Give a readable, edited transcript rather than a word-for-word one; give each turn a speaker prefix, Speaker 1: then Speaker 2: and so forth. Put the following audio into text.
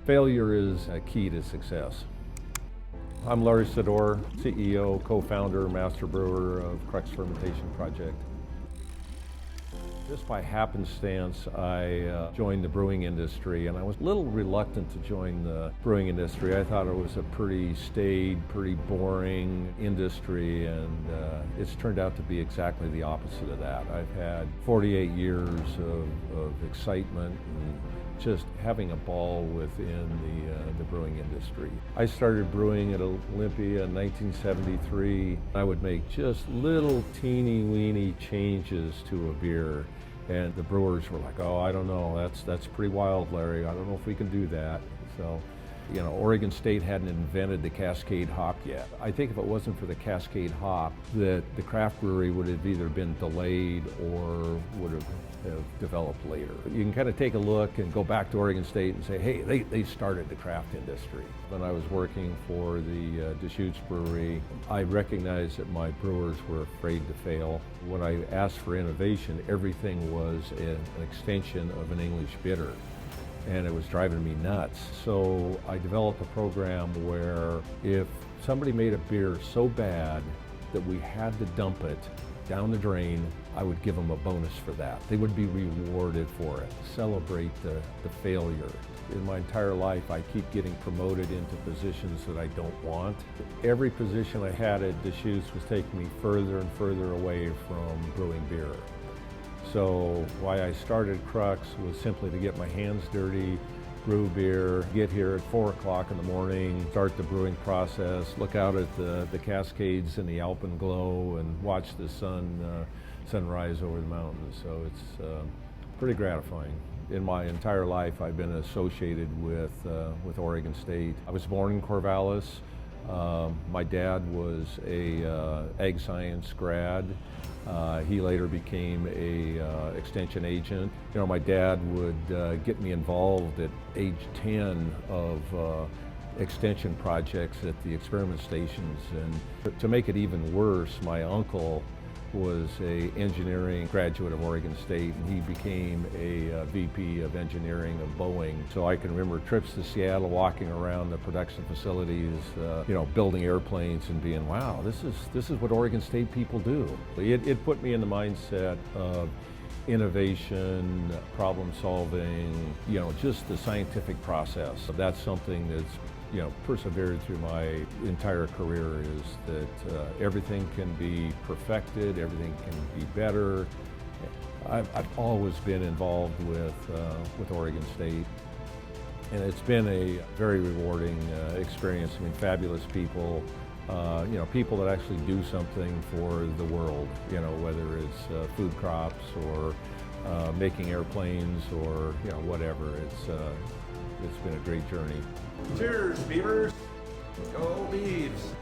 Speaker 1: Failure is a key to success. I'm Larry Sidor, CEO, co-founder, master brewer of Crux Fermentation Project. Just by happenstance, I joined the brewing industry, and I was a little reluctant to join the brewing industry. I thought it was a pretty staid, pretty boring industry, and it's turned out to be exactly the opposite of that. I've had 48 years of excitement and just having a ball within the brewing industry. I started brewing at Olympia in 1973. I would make just little teeny-weeny changes to a beer, and the brewers were like, "Oh, I don't know, that's pretty wild, Larry. I don't know if we can do that." So, Oregon State hadn't invented the Cascade hop yet. I think if it wasn't for the Cascade hop, that the craft brewery would have either been delayed or would have developed later. You can kind of take a look and go back to Oregon State and say, hey, they started the craft industry. When I was working for the Deschutes Brewery, I recognized that my brewers were afraid to fail. When I asked for innovation, everything was an extension of an English bitter, and it was driving me nuts. So I developed a program where if somebody made a beer so bad that we had to dump it down the drain, I would give them a bonus for that. They would be rewarded for it. Celebrate the failure. In my entire life, I keep getting promoted into positions that I don't want. Every position I had at Deschutes was taking me further and further away from brewing beer. So why I started Crux was simply to get my hands dirty, brew beer, get here at 4 o'clock in the morning, start the brewing process, look out at the Cascades and the Alpenglow, and watch the sunrise over the mountains. So it's pretty gratifying. In my entire life, I've been associated with Oregon State. I was born in Corvallis. My dad was a ag science grad. He later became a extension agent. My dad would get me involved at age 10 of extension projects at the experiment stations. And to make it even worse, my uncle was a engineering graduate of Oregon State, and he became a VP of engineering of Boeing. So I can remember trips to Seattle, walking around the production facilities, building airplanes, and being, wow, this is what Oregon State people do. It put me in the mindset of innovation, problem solving, just the scientific process. That's something that's persevered through my entire career, is that everything can be perfected, everything can be better. I've always been involved with Oregon State, and it's been a very rewarding experience. I mean, fabulous people, people that actually do something for the world, whether it's food crops or making airplanes or whatever. It's been a great journey.
Speaker 2: Cheers, Beavers! Go Beavs!